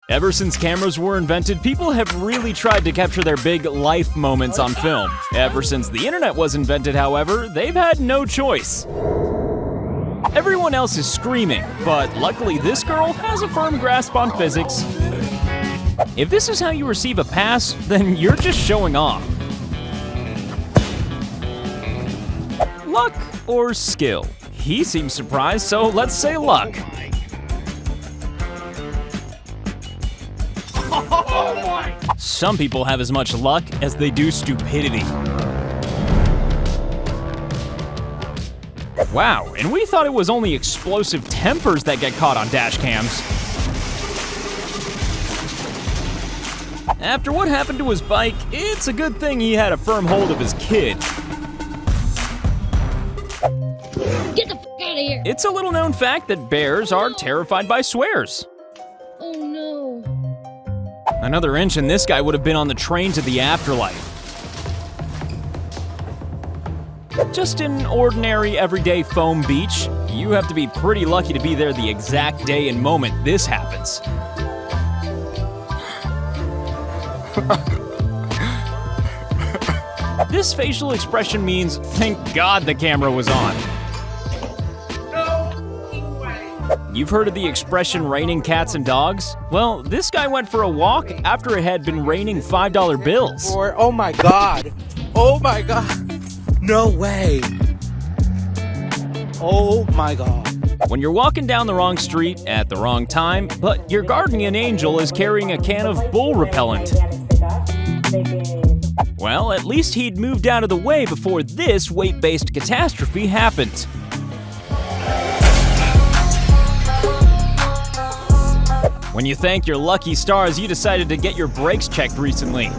Ever since cameras were invented, people have really tried to capture their big life moments on film. Ever since the internet was invented, however, they've had no choice. Everyone else is screaming, but luckily this girl has a firm grasp on physics. If this is how you receive a pass, then you're just showing off. Luck or skill? He seems surprised, so let's say luck. Some people have as much luck as they do stupidity. Wow, and we thought it was only explosive tempers that get caught on dash cams. After what happened to his bike, it's a good thing he had a firm hold of his kid. Get the f*** out of here! It's a little known fact that bears are terrified by swears. Oh no. Another inch and this guy would have been on the train to the afterlife. Just an ordinary, everyday foam beach. You have to be pretty lucky to be there the exact day and moment this happens. This facial expression means, thank God the camera was on. You've heard of the expression raining cats and dogs? Well, this guy went for a walk after it had been raining $5 bills. Oh my God. Oh my God. No way. Oh my God. When you're walking down the wrong street at the wrong time, but your guardian angel is carrying a can of bull repellent. Well, at least he'd moved out of the way before this weight-based catastrophe happened. When you thank your lucky stars, you decided to get your brakes checked recently.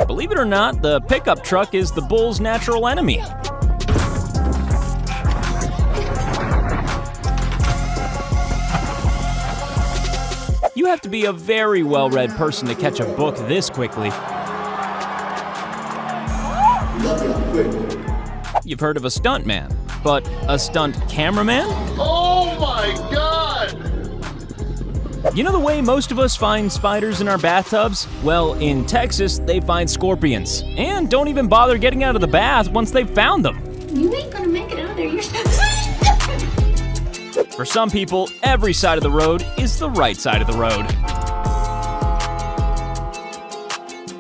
Believe it or not, the pickup truck is the bull's natural enemy. You have to be a very well-read person to catch a book this quickly. You've heard of a stuntman, but a stunt cameraman? Oh my God! You know the way most of us find spiders in our bathtubs? Well, in Texas, they find scorpions, and don't even bother getting out of the bath once they've found them. You ain't gonna make it out of there yourself. For some people, every side of the road is the right side of the road.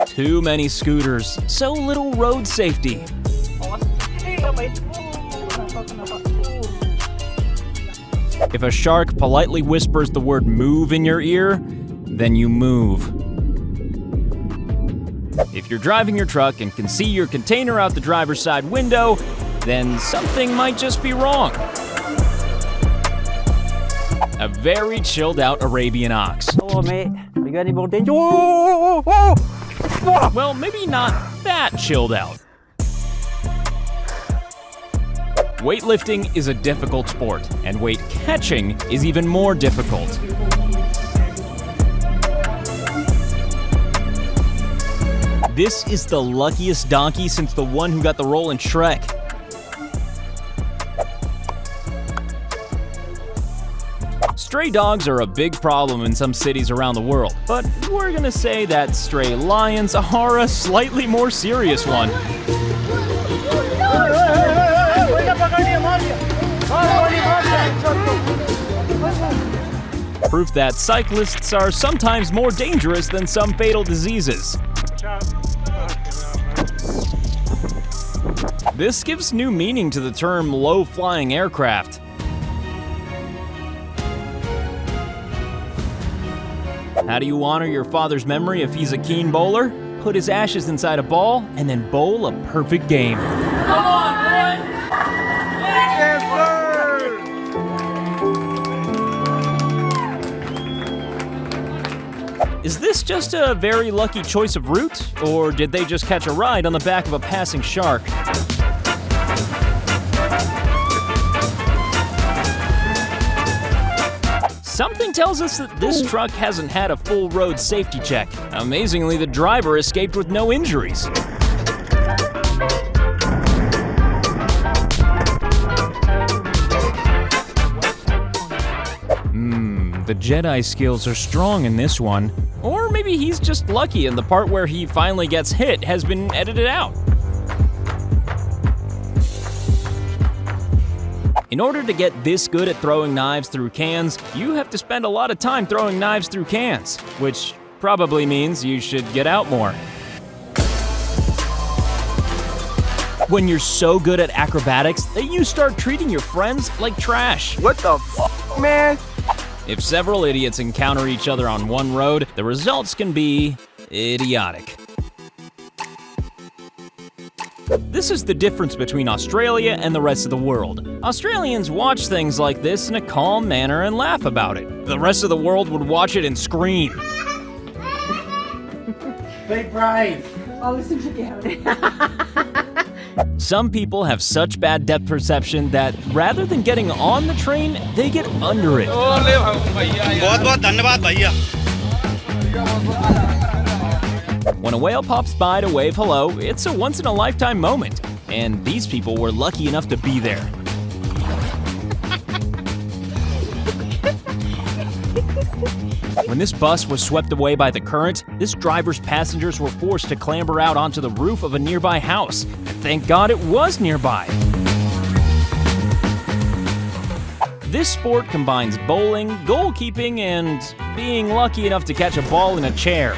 Too many scooters, so little road safety. If a shark politely whispers the word move in your ear, then you move. If you're driving your truck and can see your container out the driver's side window, then something might just be wrong. A very chilled out Arabian ox. Hello, mate. We got any more danger? Oh! Well, maybe not that chilled out. Weightlifting is a difficult sport, and weight catching is even more difficult. This is the luckiest donkey since the one who got the role in Shrek. Stray dogs are a big problem in some cities around the world, but we're gonna say that stray lions are a slightly more serious one. Proof that cyclists are sometimes more dangerous than some fatal diseases. This gives new meaning to the term low-flying aircraft. How do you honor your father's memory if he's a keen bowler? Put his ashes inside a ball and then bowl a perfect game. Come on, boy! Yes, sir! Is this just a very lucky choice of route, or did they just catch a ride on the back of a passing shark? Something tells us that this truck hasn't had a full road safety check. Amazingly, the driver escaped with no injuries. The Jedi skills are strong in this one. Or maybe he's just lucky and the part where he finally gets hit has been edited out. In order to get this good at throwing knives through cans, you have to spend a lot of time throwing knives through cans, which probably means you should get out more. When you're so good at acrobatics that you start treating your friends like trash. What the f, man? If several idiots encounter each other on one road, the results can be idiotic. This is the difference between Australia and the rest of the world. Australians watch things like this in a calm manner and laugh about it. The rest of the world would watch it and scream. Be brave. Some people have such bad depth perception that rather than getting on the train, they get under it. When a whale pops by to wave hello, it's a once-in-a-lifetime moment, and these people were lucky enough to be there. When this bus was swept away by the current, this driver's passengers were forced to clamber out onto the roof of a nearby house, and thank God it was nearby. This sport combines bowling, goalkeeping, and being lucky enough to catch a ball in a chair.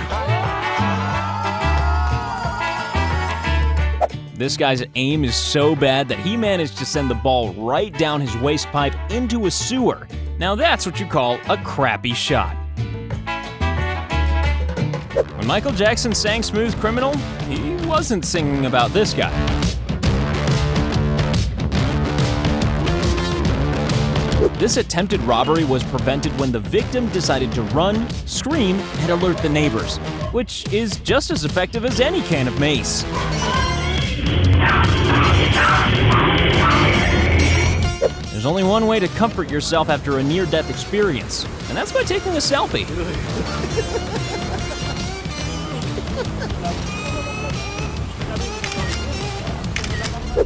This guy's aim is so bad that he managed to send the ball right down his waste pipe into a sewer. Now that's what you call a crappy shot. When Michael Jackson sang Smooth Criminal, he wasn't singing about this guy. This attempted robbery was prevented when the victim decided to run, scream, and alert the neighbors, which is just as effective as any can of mace. There's only one way to comfort yourself after a near-death experience, and that's by taking a selfie.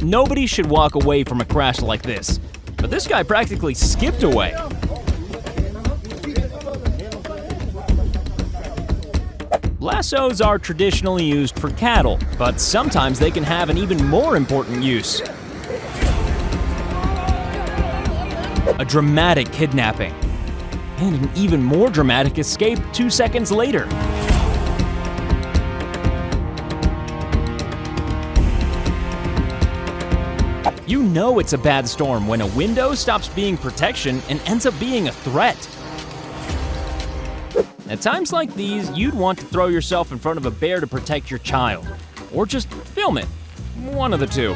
Nobody should walk away from a crash like this, but this guy practically skipped away. Lassos are traditionally used for cattle, but sometimes they can have an even more important use. A dramatic kidnapping, and an even more dramatic escape 2 seconds later. You know it's a bad storm when a window stops being protection and ends up being a threat. At times like these, you'd want to throw yourself in front of a bear to protect your child, or just film it. One of the two.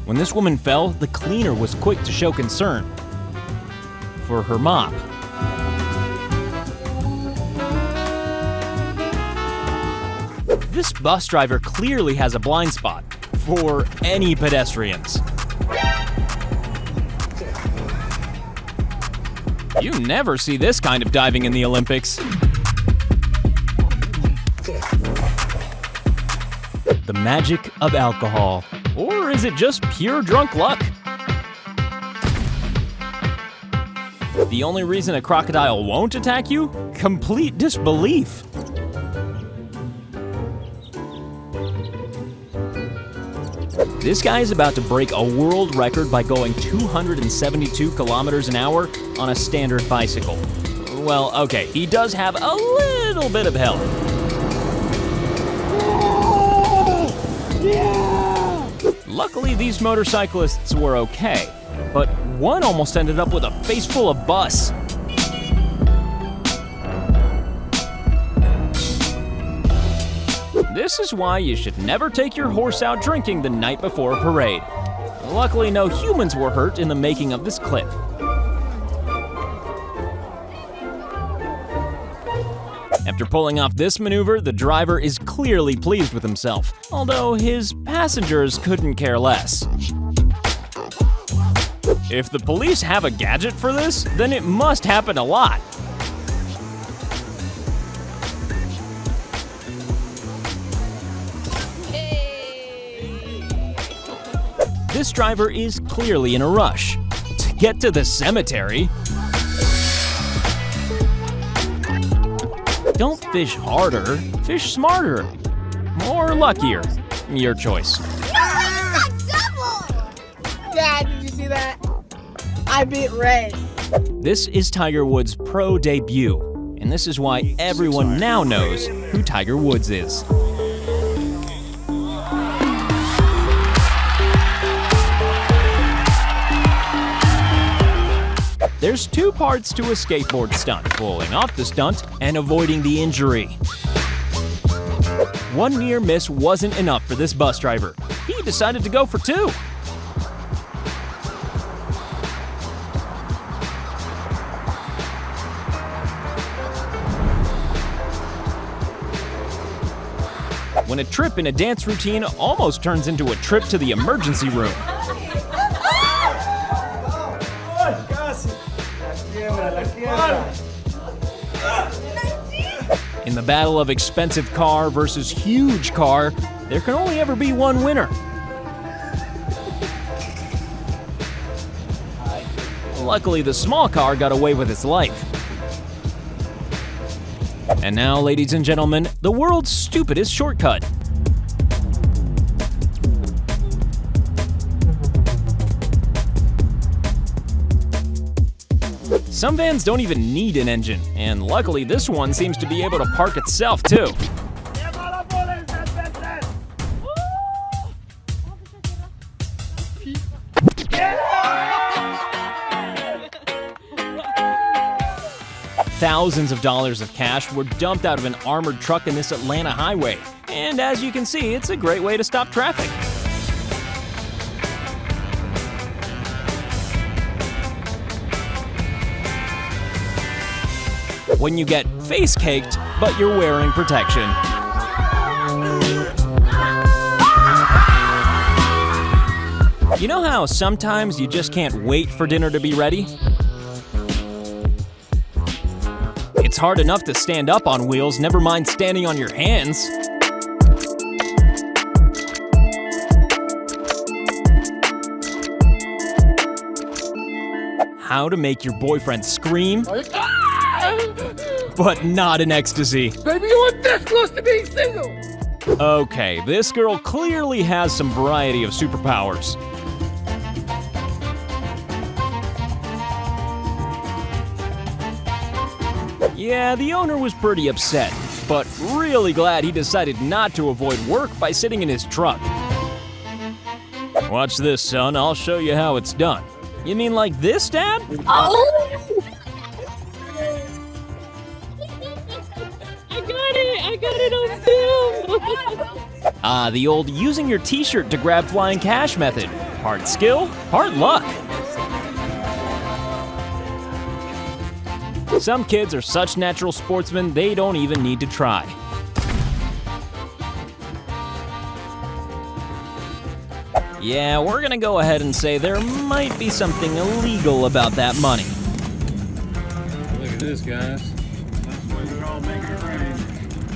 When this woman fell, the cleaner was quick to show concern for her mop. This bus driver clearly has a blind spot for any pedestrians. You never see this kind of diving in the Olympics. The magic of alcohol. Or is it just pure drunk luck? The only reason a crocodile won't attack you? Complete disbelief. This guy is about to break a world record by going 272 kilometers an hour on a standard bicycle. Well, okay, he does have a little bit of help. Luckily, these motorcyclists were okay, but one almost ended up with a face full of bus. This is why you should never take your horse out drinking the night before a parade. Luckily, no humans were hurt in the making of this clip. After pulling off this maneuver, the driver is clearly pleased with himself, although his passengers couldn't care less. If the police have a gadget for this, then it must happen a lot. This driver is clearly in a rush. To get to the cemetery, don't fish harder, fish smarter. Or luckier. Your choice. Dad, did you see that? I beat Ray. This is Tiger Woods' pro debut, and this is why everyone now knows who Tiger Woods is. There's two parts to a skateboard stunt: pulling off the stunt and avoiding the injury. One near miss wasn't enough for this bus driver. He decided to go for two. When a trip in a dance routine almost turns into a trip to the emergency room. In the battle of expensive car versus huge car, there can only ever be one winner. Luckily, the small car got away with its life. And now, ladies and gentlemen, the world's stupidest shortcut. Some vans don't even need an engine, and luckily this one seems to be able to park itself too. Thousands of dollars of cash were dumped out of an armored truck in this Atlanta highway, and as you can see, it's a great way to stop traffic. When you get face caked, but you're wearing protection. You know how sometimes you just can't wait for dinner to be ready? It's hard enough to stand up on wheels, never mind standing on your hands. How to make your boyfriend scream, but not in ecstasy. Baby, you were this close to being single. Okay, this girl clearly has some variety of superpowers. Yeah, the owner was pretty upset, but really glad he decided not to avoid work by sitting in his truck. Watch this, son, I'll show you how it's done. You mean like this, Dad? Oh! I got it on film. Ah, the old using your t-shirt to grab flying cash method. Part skill, part luck. Some kids are such natural sportsmen, they don't even need to try. Yeah, we're gonna go ahead and say there might be something illegal about that money. Look at this, guys. That's what you call making it rain.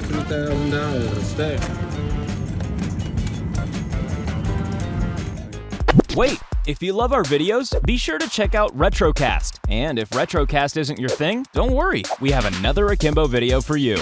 $2,000 a stack. Wait, if you love our videos, be sure to check out Retrocast. And if Retrocast isn't your thing, don't worry, we have another Akimbo video for you.